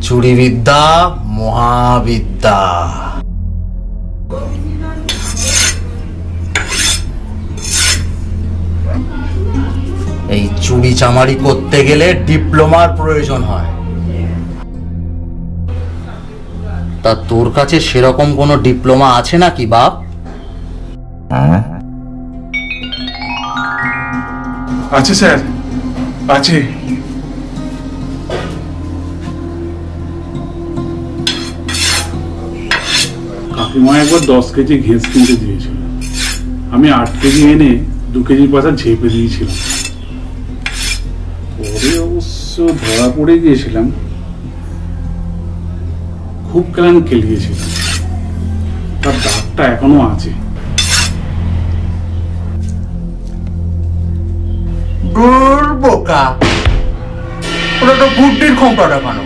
চুরি বিদ্যা মহাবিদ্যা। এই চুরি চামারি করতে গেলে ডিপ্লোমার প্রয়োজন হয়। তা তোর কাছে সেরকম কোনো ডিপ্লোমা আছে নাকি বাপ? আছে স্যার, আছে। কাকিমা একবার 10 কেজি ঘেঁস কিনতে দিয়েছিল, আমি 8 কেজি এনে 2 কেজির পাশা ঝেপে দিয়েছিলাম। পরে অবশ্য ধরা পড়ে গিয়েছিলাম, খুব কেলান খেলিয়েছিলাম, তার দাগটা এখনো আছে। বোকা, ওটা তো বুদ্ধির ক্ষমতাটা কেন?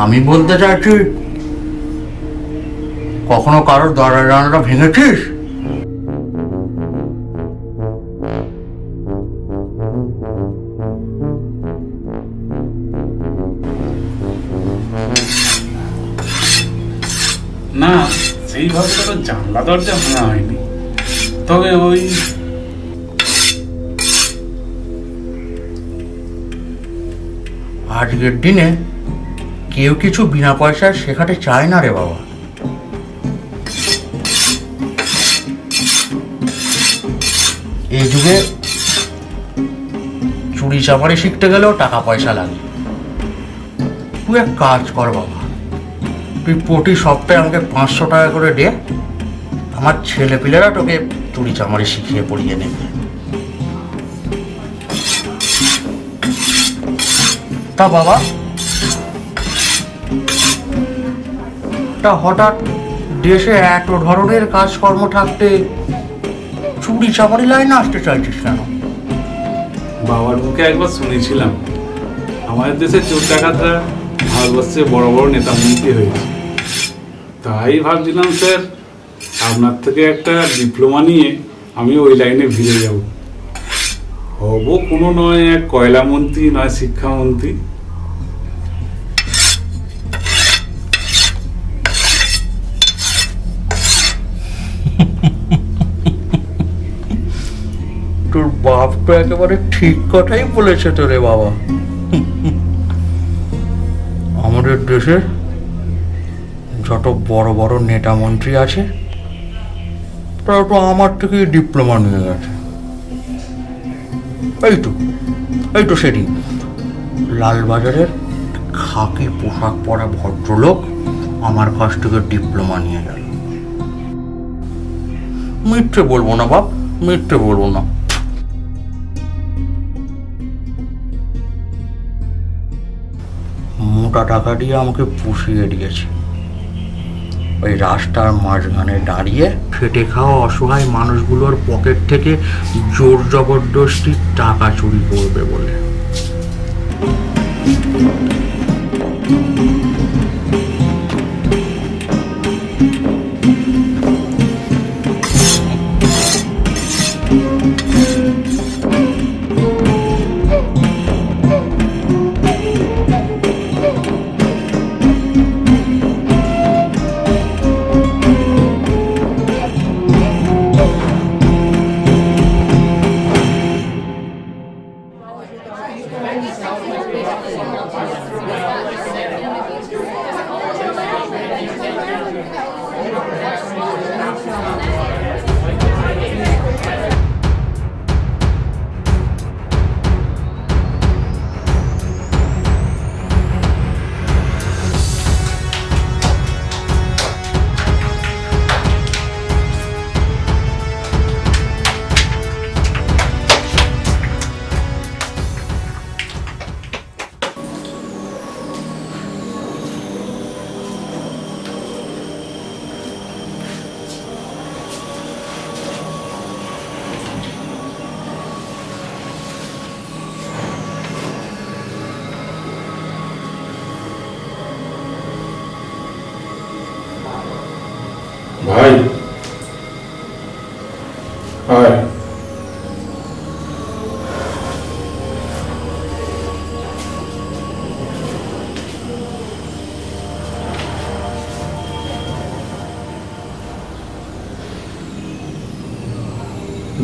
আমি বলতে চাইছি, কখনো কারোর দরজা জানালাটা ভেঙেছিস? না, সেইভাবে তো জানলা দরজা ভাঙা হয়নি, তবে ওই আজকের দিনে কেউ কিছু বিনা পয়সায় শেখাতে চায় না রে বাবা। এই যুগে চুরি চামারি শিখতে গেলেও টাকা পয়সা লাগে। তুই এক কাজ কর বাবা, তুই প্রতি সপ্তাহে আমাকে 500 টাকা করে দে, আমার ছেলেপিলেরা তোকে চুরি চামারি শিখিয়ে পড়িয়ে নেবে। তা বাবা, তা হঠাৎ দেশে এত ধরনের কাজকর্ম থাকতে চুরি চামারি লাইনে আসতে চাইছিস কেন? বাবার মুখে একবার শুনেছিলাম আমাদের দেশে চোর ডাকাতরা ভারতবর্ষে বড় বড় নেতা মন্ত্রী হয়েছে, তাই ভাবছিলাম স্যার আপনার থেকে একটা ডিপ্লোমা নিয়ে আমি ওই লাইনে ভিড়ে যাব। হব কোনো নয় এক কয়লা মন্ত্রী, নয় শিক্ষামন্ত্রী। তোর বাপ তো একেবারে ঠিক কথাই বলেছে তো রে বাবা। আমাদের দেশে যত বড় বড় নেতা মন্ত্রী আছে তারা তো আমার থেকে ডিপ্লোমা নিয়ে গেছে। এই তো সেদিন লালবাজারের খাকি পোশাক পরা ভদ্রলোক আমার কাছ থেকে ডিপ্লোমা নিয়ে গেল। মিথ্যে বলবো না বাপ, মিথ্যে বলবো না। মোটা টাকা দিয়ে আমাকে পুষিয়ে দিয়েছে। ওই রাস্তার মাঝখানে দাঁড়িয়ে খেটে খাওয়া অসহায় মানুষগুলোর পকেট থেকে জোর জবরদস্তি টাকা চুরি করবে বলে। ভাই আয়।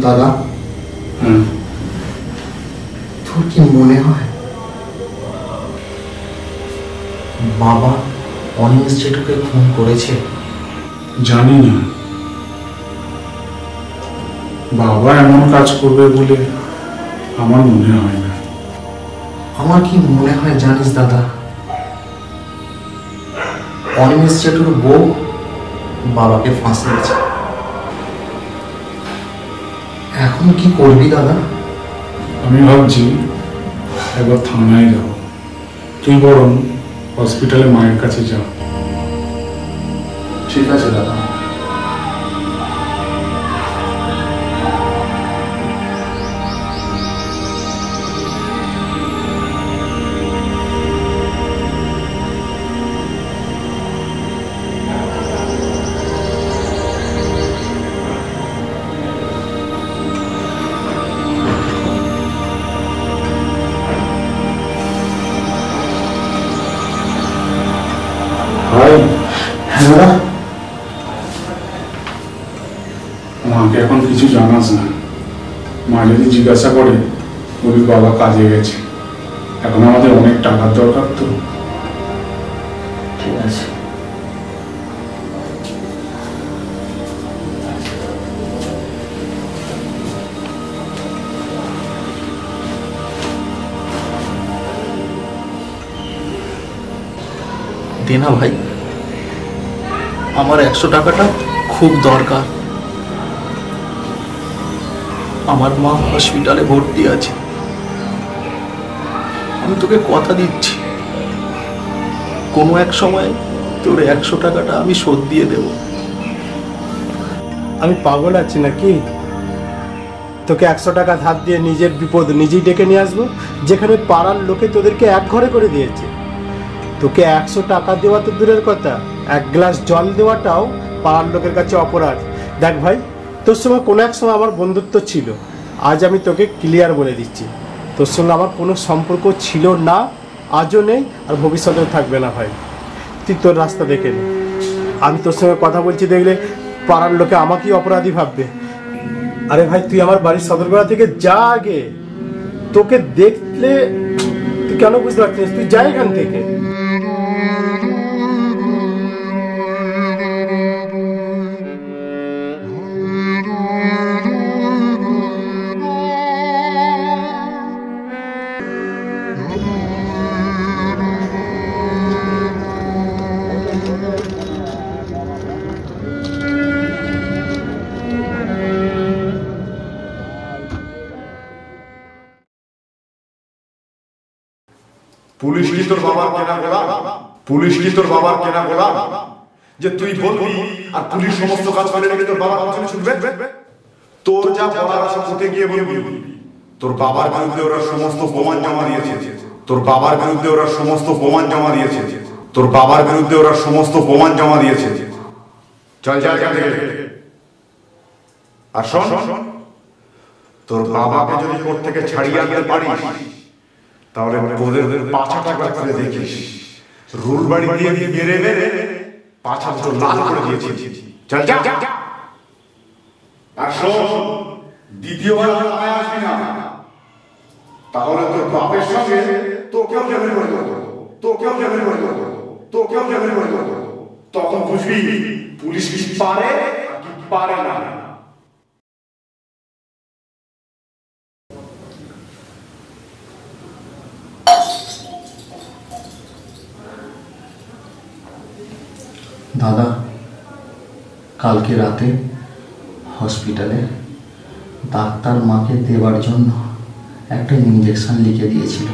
দাদা, তোর কি মনে হয় বাবা অনিমেষ জেঠুকে খুন করেছে? জানি না, বাবা এমন কাজ করবে বলে আমার মনে হয় না। আমার কি মনে হয় জানিস দাদা, অনিমেষ জেঠুর বউ বাবাকে ফাঁসিয়েছে। এখন কি করবি দাদা? আমি ভাবছি একবার থানায় যাব, তুই বরং হসপিটালে মায়ের কাছে যা। ঠিক আছে দাদা। হ্যাঁ দাদা, মাকে এখন কিছু জানাস না। মা যদি জিজ্ঞাসা করে বলি বাবা কাজে গেছে, এখন আমাদের অনেক টাকার দরকার তো। ঠিক আছে। দে না ভাই, আমার 100 টাকাটা খুব দরকার। আমার মা হসপিটালে ভর্তি আছে। আমি তোকে কথা দিচ্ছি, কোনো এক সময় তোর 100 টাকাটা আমি শোধ দিয়ে দেব। আমি পাগল আছি নাকি? তোকে 100 টাকা ধার দিয়ে নিজের বিপদ নিজেই ডেকে নিয়ে আসবো, যেখানে পাড়ার লোকে তোদেরকে এক ঘরে করে দিয়েছে। তোকে 100 টাকা দেওয়া তো দূরের কথা, 1 গ্লাস জল দেওয়াটাও পাড়ার লোকের কাছে অপরাধ। দেখ ভাই, তোর সঙ্গে কোনো এক সময় আমার বন্ধুত্ব ছিল, আজ আমি তোকে ক্লিয়ার বলে দিচ্ছি, তোর সঙ্গে আমার কোনো সম্পর্ক ছিল না, আজও নেই, আর ভবিষ্যতেও থাকবে না ভাই। তুই তোর রাস্তা দেখে নে। আমি তোর সঙ্গে কথা বলছি দেখলে পাড়ার লোকে আমাকেই অপরাধী ভাববে। আরে ভাই, তুই আমার বাড়ির সদরপাড়া থেকে যা আগে, তোকে দেখলে তুই কেন বুঝতে পারছিস? তুই যা এখান থেকে। পুলিশ কি তোর বাবার কেনা গোলাম? পুলিশ কি তোর বাবার কেনা গোলাম যে তুই বলবি আর পুলিশ সমস্ত কাজ করে রেখে তোর বাবার পিছনে ছুটবে? তোর যা বলার আছে কোর্টে গিয়ে বলবি। তোর বাবার বিরুদ্ধে ওরা সমস্ত প্রমাণ জমা দিয়েছে। তোর বাবার বিরুদ্ধে ওরা সমস্ত প্রমাণ জমা দিয়েছে। তোর বাবার বিরুদ্ধে ওরা সমস্ত প্রমাণ জমা দিয়েছে। চল যা এখান থেকে। আর শোন, তোর বাবাকে যদি কোর্ট থেকে ছাড়িয়ে আনতে পারিস তাহলে তোদের পাছাটা করে দেখিস। রুল বাড়ি দিয়ে মেরে মেরে পাছা তো লাল করে দিয়েছি। চল যা। আর শোন, দ্বিতীয়বার আমায় আসবি না, তাহলে তোর বাপের সঙ্গে তোকেও জেলে করে দেবো, তোকেও জেলে করে দেবো, তোকেও জেলে করে দেবো। তখন বুঝবি পুলিশ কি পারে আর কি পারে না। দাদা, কালকে রাতে হসপিটালে ডাক্তার মাকে দেওয়ার জন্য একটা ইঞ্জেকশন লিখে দিয়েছিল,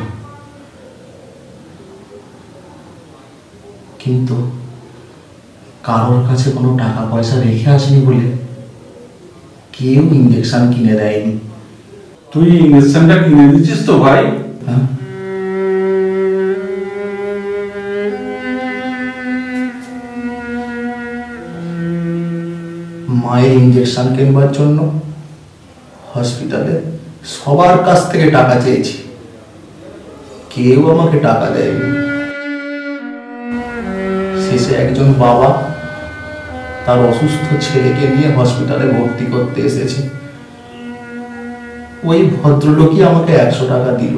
কিন্তু কারোর কাছে কোনো টাকা পয়সা রেখে আসেনি বলে কেউ ইঞ্জেকশন কিনে দেয়নি। তুই ইঞ্জেকশনটা কিনে দিচ্ছিস তো ভাই? হ্যাঁ, মায়ের ইঞ্জেকশন কিনবার জন্য হসপিটালে সবার কাছ থেকে টাকা চেয়েছি, কেউ আমাকে টাকা দেয়নি। শেষে একজন বাবা তার অসুস্থ ছেলেকে নিয়ে হসপিটালে ভর্তি করতে এসেছে, ওই ভদ্রলোকই আমাকে 100 টাকা দিল।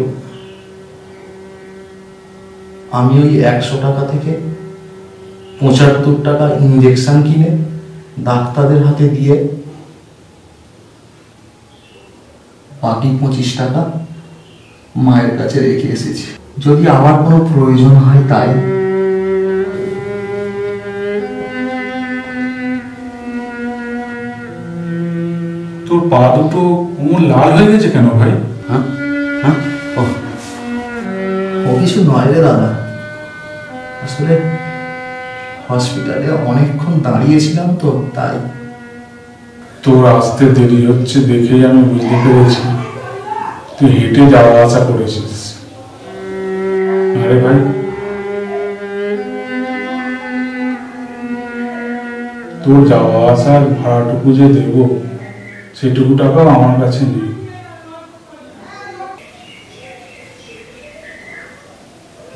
আমি ওই 100 টাকা থেকে 75 টাকা ইঞ্জেকশন কিনে ডাক্তারদের হাতে দিয়ে বাকি 25 টাকা মায়ের কাছে রেখে এসেছি, যদি আমার কোনো প্রয়োজন হয় তাই। তোর পা দুটো কোমর লাল হয়ে গেছে কেন ভাই? হ্যাঁ হ্যাঁ, ও কিছু নয় রে দাদা, আসলে হসপিটালে অনেকক্ষণ দাঁড়িয়েছিলাম তো তাই। তোর আসতে দেরি হচ্ছে দেখেই আমি বুঝতে পেরেছি তুই হেঁটে যাওয়া আসা করেছিস। আরে ভাই, তোর যাওয়া আসার ভাড়াটুকু যে দেব সেটুকু টাকাও আমার কাছে নেই।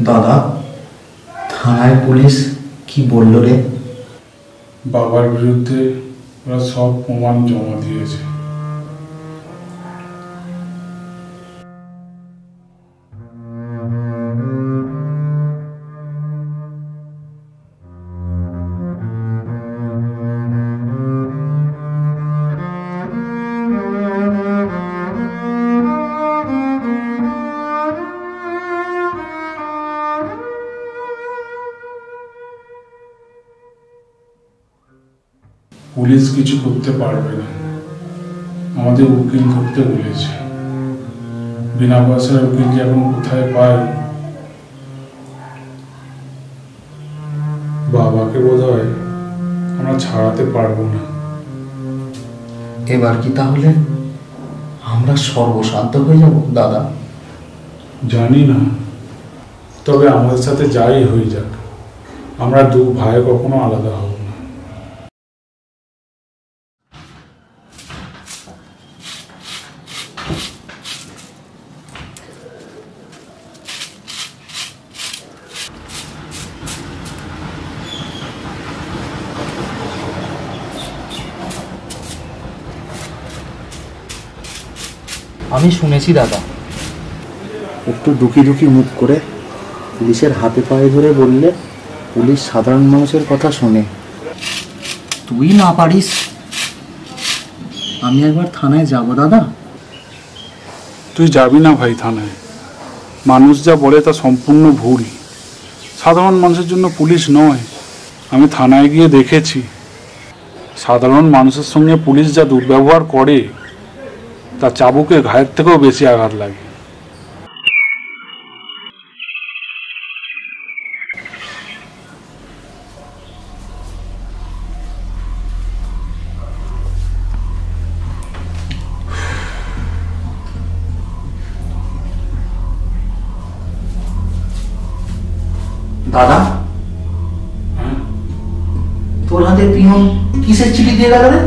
দাদা, থানায় পুলিশ কি বললো রে? বাবার বিরুদ্ধে ওরা সব প্রমাণ জমা দিয়েছে। পুলিশ কিছু করতে পারবে না, আমাদের উকিল করতে বলেছে। বিনা পয়সার উকিল যে এখন কোথায় পাই? বাবাকে বোধহয় আমরা ছাড়াতে পারবো না। এবার কি তাহলে আমরা সর্বশান্ত হয়ে যাব দাদা? জানি না, তবে আমাদের সাথে যাই হয়ে যাক, আমরা দু ভাই কখনো আলাদা হব না। আমি শুনেছি দাদা। একটু দুঃখী দুঃখী মুখ করে পুলিশের হাতে পায়ে ধরে বললে পুলিশ সাধারণ মানুষের কথা শোনে। তুই না পারিস, আমি একবার থানায় যাব দাদা। তুই যাবি না ভাই থানায়, মানুষ যা বলে তা সম্পূর্ণ ভুল। সাধারণ মানুষের জন্য পুলিশ নয়। আমি থানায় গিয়ে দেখেছি সাধারণ মানুষের সঙ্গে পুলিশ যা দুর্ব্যবহার করে তা চাবুকে ঘায়ের থেকেও বেশি আঘাত লাগে। দাদা, তোর হাতে পিয়ন কিসের চিঠি দিয়ে গেল রে?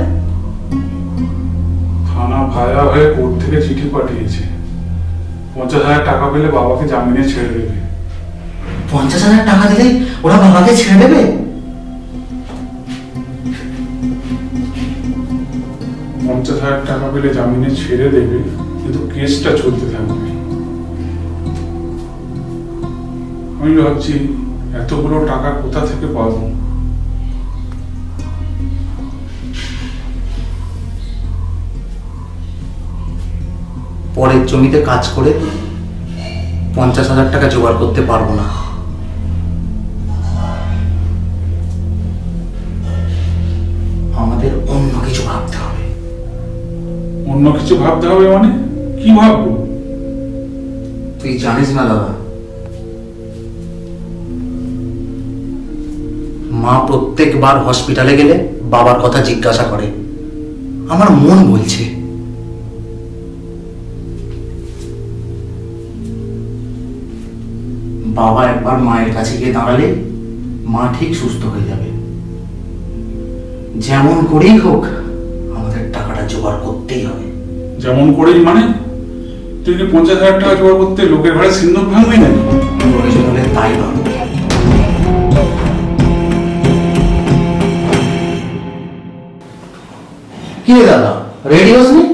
থানা ভায়া হয়ে কোর্ট থেকে চিঠি পাঠিয়েছে, 50,000 টাকা পেলে বাবাকে জামিনে ছেড়ে দেবে। 50,000 টাকা দিলেই ওরা বাবাকে ছেড়ে দেবে? 50,000 টাকা পেলে জামিনে ছেড়ে দেবে, কিন্তু কেসটা চলতে থাকবে। আমি ভাবছি এতগুলো টাকা কোথা থেকে পাবো। পরের জমিতে কাজ করে 50,000 টাকা জোগাড় করতে পারবো না। আমাদের অন্য কিছু ভাবতে হবে। অন্য কিছু ভাবতে হবে মানে? কি ভাববো? তুই জানিস না দাদা, মা প্রত্যেকবার হসপিটালে গেলে বাবার কথা জিজ্ঞাসা করে। আমার মন বলছে বাবা একবার মায়ের কাছে গিয়ে দাঁড়ালে মা ঠিক সুস্থ হয়ে যাবে। যেমন করেই হোক আমাদের টাকাটা জোগাড় করতেই হবে। যেমন করেই মানে? তুই কি 50,000 টাকা জোগাড় করতে লোকের ঘরে সিন্ধুক ভাঙবি নাকি? প্রয়োজন হলে তাই ভাবো। কি রে দাদা, রেডি হসনি?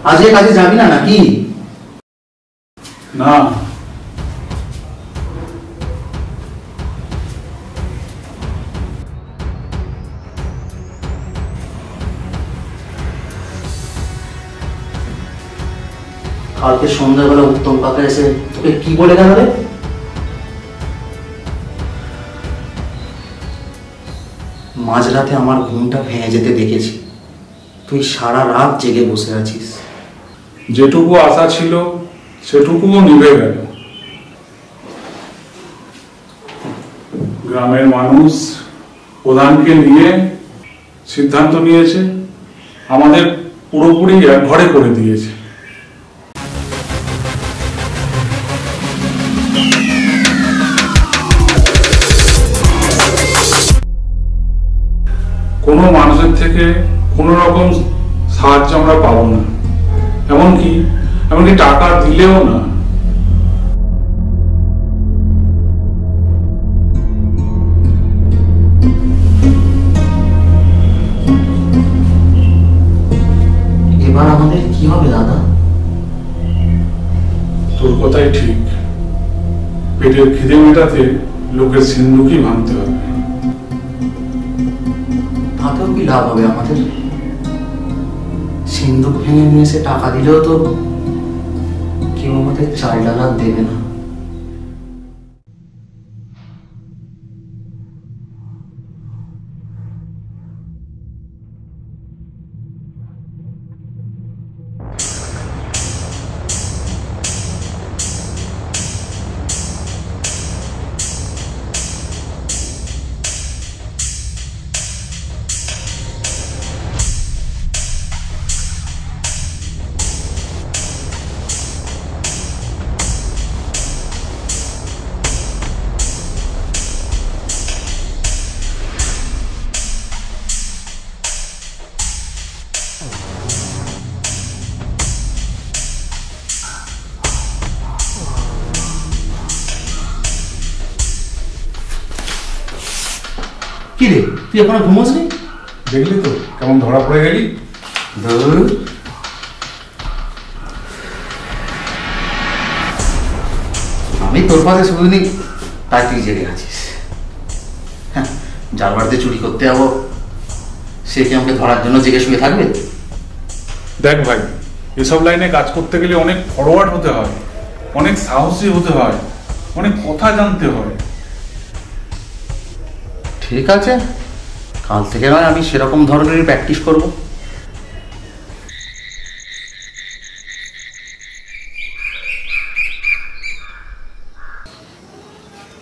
আজকে কাজে যাবি না নাকি? না, কালকে সন্ধ্যাবেলা উত্তম কাকা এসে তোকে কি বলে গেল রে? মাঝরাতে আমার ঘুমটা ভেঙে যেতে দেখেছি, তুই সারা রাত জেগে বসে আছিস। যেটুকু আশা ছিল সেটুকুও নিভে গেল। গ্রামের মানুষ প্রধানকে নিয়ে সিদ্ধান্ত নিয়েছে, আমাদের পুরোপুরি ঘরে করে দিয়েছে। কোনো মানুষের থেকে কোনো রকম সাহায্য আমরা পাবো না, এমনকি টাকা দিলেও না। এবার আমাদের কি হবে দাদা? তোর কথাই ঠিক, পেটের খিদে মেটাতে লোকের সিন্ধুকই ভাঙতে হবে। তাতেও কি লাভ হবে আমাদের? সিন্ধুক ভেঙে নিয়ে এসে টাকা দিলেও তো কেউ আমাদের চাল ডাল আর দেবে না। কি রে, তুই এখনো ঘুমোসনি? দেখলি তো কেমন ধরা পড়ে গেলি। আমি তোর পাশে শুনিনি তাই তুই জেগে আছিস। হ্যাঁ, যার বাড়িতে চুরি করতে যাবো সে কি আমাকে ধরার জন্য জেগে শুয়ে থাকবে? দেখ ভাই, এসব লাইনে কাজ করতে গেলে অনেক ফরওয়ার্ড হতে হয়, অনেক সাহসী হতে হয়, অনেক কথা জানতে হয়। ঠিক আছে, কাল থেকে নয় আমি সেরকম ধরনের প্র্যাকটিস করব।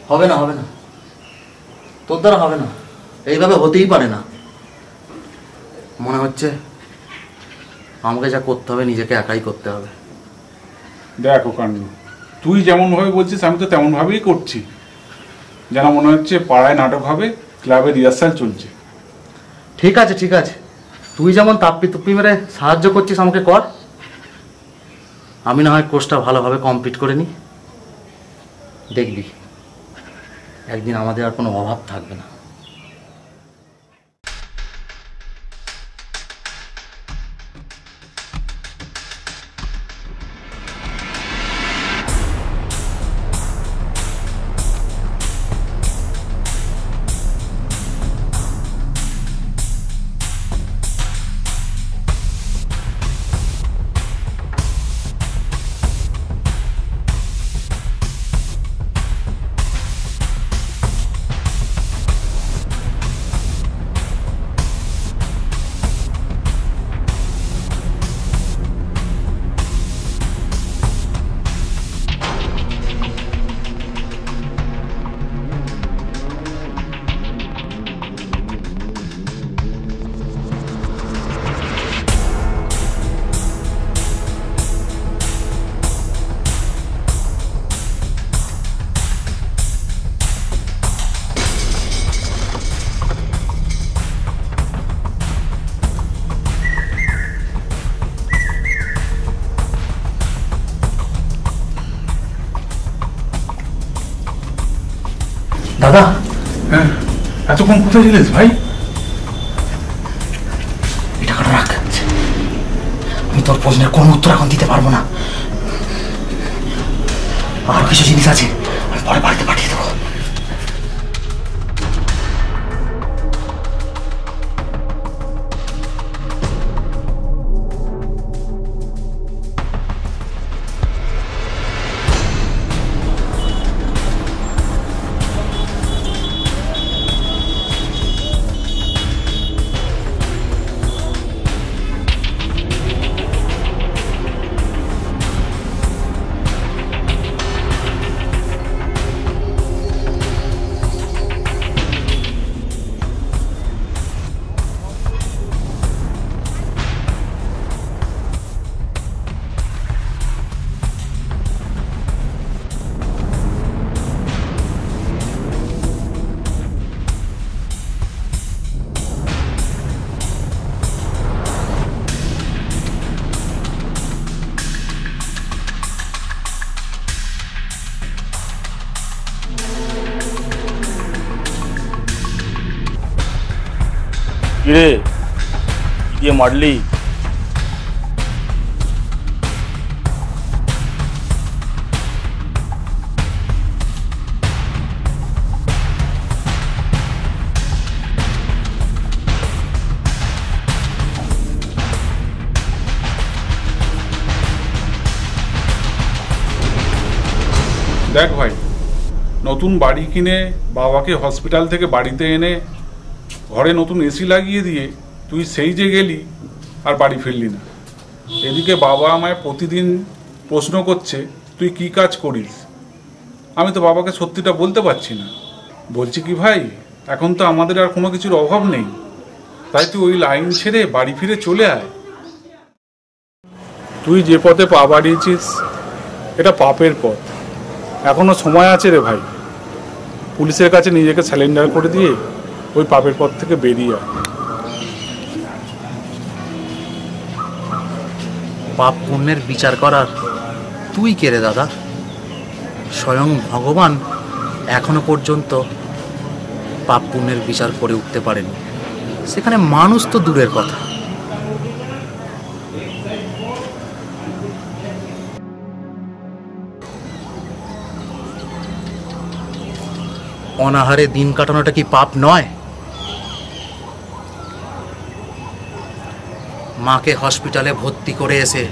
হবে না, হবে না, তোর দ্বারা হবে না, এইভাবে হতেই পারে না। মনে হচ্ছে আমাকে যা করতে হবে নিজেকে একাই করতে হবে। দেখ ওখান, তুই যেমন ভাবে বলছিস আমি তো তেমন ভাবেই করছি, যেন মনে হচ্ছে পাড়ায় নাটক হবে, ক্লাবে রিহার্সাল চলছে। ঠিক আছে, ঠিক আছে, তুই যেমন তাপ্পি তুপ্পি মেরে সাহায্য করছিস আমাকে কর, আমি না হয় কোর্সটা ভালোভাবে কমপ্লিট করে নিই। দেখবি একদিন আমাদের আর কোনো অভাব থাকবে না। দাদা, হ্যাঁ, এতক্ষণ কোথায় ছিলিস ভাই? এই টাকাটা রাখ, আমি তোর প্রশ্নের কোনো উত্তর এখন দিতে পারবো না। আরো কিছু জিনিস আছে, আমি পরে বাড়িতে পাঠিয়ে দেবো। কিরে দিয়ে মারলি? দেখ ভাই, নতুন বাড়ি কিনে বাবাকে হসপিটাল থেকে বাড়িতে এনে ঘরে নতুন এসি লাগিয়ে দিয়ে তুই সেই যে গেলি আর বাড়ি ফিরলি না। এদিকে বাবা আমায় প্রতিদিন প্রশ্ন করছে তুই কি কাজ করিস। আমি তো বাবাকে সত্যিটা বলতে পারছি না। বলছি কি ভাই, এখন তো আমাদের আর কোনো কিছুর অভাব নেই, তাই তুই ওই লাইন ছেড়ে বাড়ি ফিরে চলে আয়। তুই যে পথে পা বাড়িয়েছিস এটা পাপের পথ। এখনো সময় আছে রে ভাই। পুলিশের কাছে নিজেকে স্যালেন্ডার করে দিয়ে ওই পাপের পথ থেকে বেরিয়ে আয়। পাপ পুণ্যের বিচার করার তুই কে রে দাদা? স্বয়ং ভগবান এখনো পর্যন্ত পাপ পুণ্যের বিচার করে উঠতে পারেনি, সেখানে মানুষ তো দূরের কথা। অনাহারে দিন কাটানোটা কি পাপ নয়? মাকে হসপিটালে ভর্তি করে এসে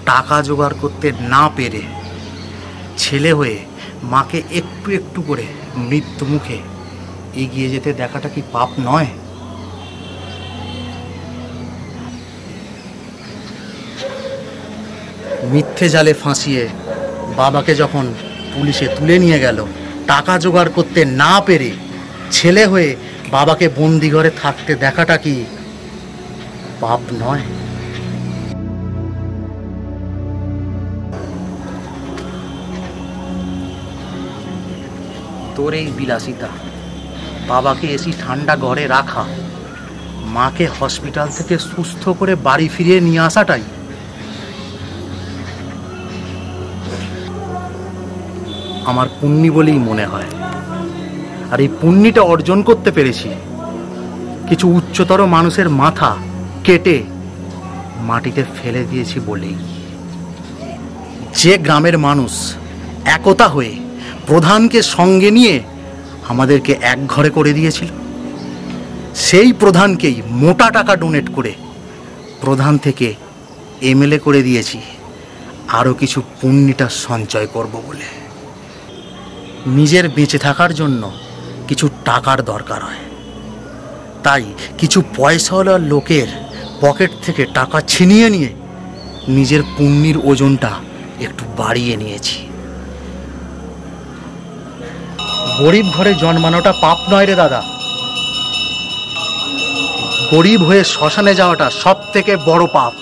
টাকা জোগাড় করতে না পেরে ছেলে হয়ে মাকে একটু একটু করে মৃত্যু মুখে এগিয়ে যেতে দেখাটা কি পাপ নয়? মিথ্যে জালে ফাঁসিয়ে বাবাকে যখন পুলিশে তুলে নিয়ে গেল, টাকা জোগাড় করতে না পেরে ছেলে হয়ে বাবাকে বন্দি ঘরে থাকতে দেখাটা কি পাপ নয়? তোর এই বিলাসিতা, বাবাকে এসি ঠান্ডা ঘরে রাখা, মাকে হসপিটাল থেকে সুস্থ করে বাড়ি ফিরিয়ে নিয়ে আসাটাই আমার পুণ্যি বলেই মনে হয়। আর এই পুণ্যিটা অর্জন করতে পেরেছি কিছু উচ্চতর মানুষের মাথা কেটে মাটিতে ফেলে দিয়েছি বলেই। যে গ্রামের মানুষ একতা হয়ে প্রধানকে সঙ্গে নিয়ে আমাদেরকে এক ঘরে করে দিয়েছিল, সেই প্রধানকেই মোটা টাকা ডোনেট করে প্রধান থেকে এমএলএ করে দিয়েছি আরও কিছু পুণ্যিটা সঞ্চয় করব বলে। নিজের বেঁচে থাকার জন্য কিছু টাকার দরকার হয়, তাই কিছু পয়সাওয়ালা লোকের পকেট থেকে টাকা ছিনিয়ে নিয়ে নিজের পুণ্যির ওজনটা একটু বাড়িয়ে নিয়েছি। গরিব ঘরে জন্মানোটা পাপ নয় রে দাদা। গরিব হয়ে শ্মশানে যাওয়াটা সব থেকে বড় পাপ।